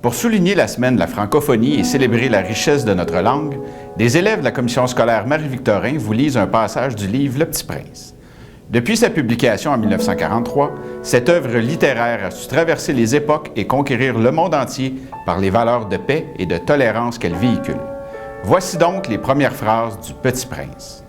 Pour souligner la semaine de la francophonie et célébrer la richesse de notre langue, des élèves de la commission scolaire Marie-Victorin vous lisent un passage du livre Le Petit Prince. Depuis sa publication en 1943, cette œuvre littéraire a su traverser les époques et conquérir le monde entier par les valeurs de paix et de tolérance qu'elle véhicule. Voici donc les premières phrases du Petit Prince.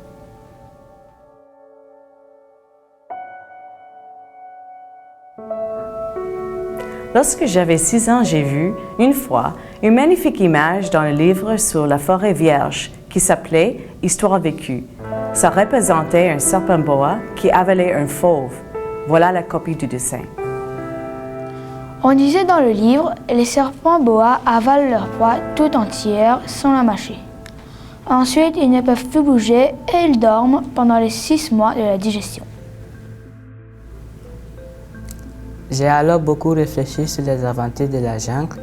Lorsque j'avais 6 ans, j'ai vu, une fois, une magnifique image dans le livre sur la forêt vierge qui s'appelait « Histoire vécue ». Ça représentait un serpent boa qui avalait un fauve. Voilà la copie du dessin. On disait dans le livre, les serpents boa avalent leur proie tout entière sans la mâcher. Ensuite, ils ne peuvent plus bouger et ils dorment pendant les 6 mois de la digestion. J'ai alors beaucoup réfléchi sur les aventures de la jungle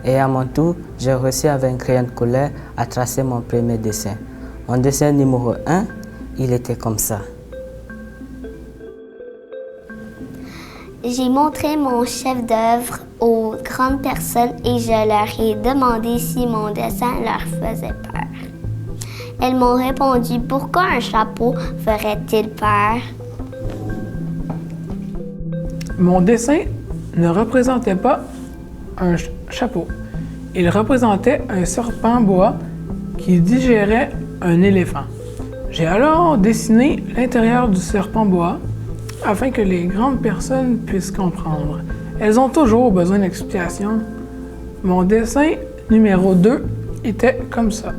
et à mon tour, j'ai réussi avec un crayon de couleur à tracer mon premier dessin. Mon dessin numéro 1, il était comme ça. J'ai montré mon chef-d'œuvre aux grandes personnes et je leur ai demandé si mon dessin leur faisait peur. Elles m'ont répondu « Pourquoi un chapeau ferait-il peur? » Mon dessin ne représentait pas un chapeau. Il représentait un serpent boa qui digérait un éléphant. J'ai alors dessiné l'intérieur du serpent boa afin que les grandes personnes puissent comprendre. Elles ont toujours besoin d'explications. Mon dessin numéro 2 était comme ça.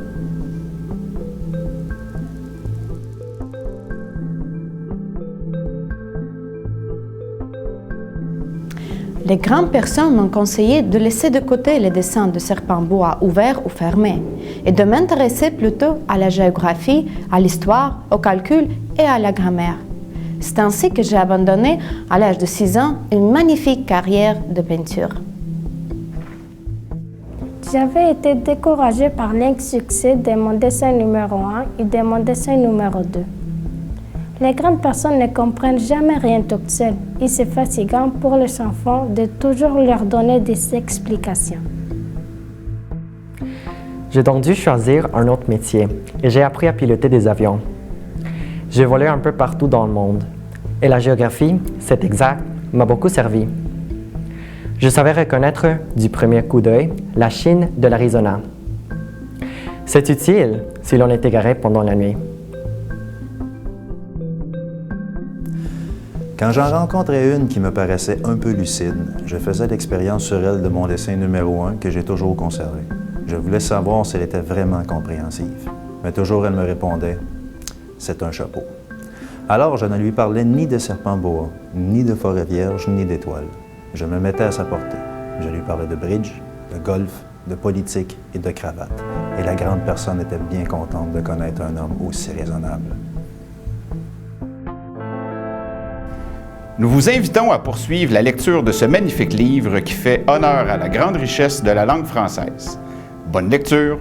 Les grandes personnes m'ont conseillé de laisser de côté les dessins de serpents boa ouverts ou fermés et de m'intéresser plutôt à la géographie, à l'histoire, au calcul et à la grammaire. C'est ainsi que j'ai abandonné, à l'âge de 6 ans, une magnifique carrière de peinture. J'avais été découragée par l'insuccès de mon dessin numéro 1 et de mon dessin numéro 2. Les grandes personnes ne comprennent jamais rien toutes seules et c'est fatigant pour les enfants de toujours leur donner des explications. J'ai donc dû choisir un autre métier et j'ai appris à piloter des avions. J'ai volé un peu partout dans le monde et la géographie, c'est exact, m'a beaucoup servi. Je savais reconnaître du premier coup d'œil la Chine de l'Arizona. C'est utile si l'on est égaré pendant la nuit. Quand j'en rencontrais une qui me paraissait un peu lucide, je faisais l'expérience sur elle de mon dessin numéro 1 que j'ai toujours conservé. Je voulais savoir si elle était vraiment compréhensive. Mais toujours elle me répondait « c'est un chapeau ». Alors je ne lui parlais ni de serpent boa, ni de forêt vierge, ni d'étoiles. Je me mettais à sa portée. Je lui parlais de bridge, de golf, de politique et de cravate. Et la grande personne était bien contente de connaître un homme aussi raisonnable. Nous vous invitons à poursuivre la lecture de ce magnifique livre qui fait honneur à la grande richesse de la langue française. Bonne lecture!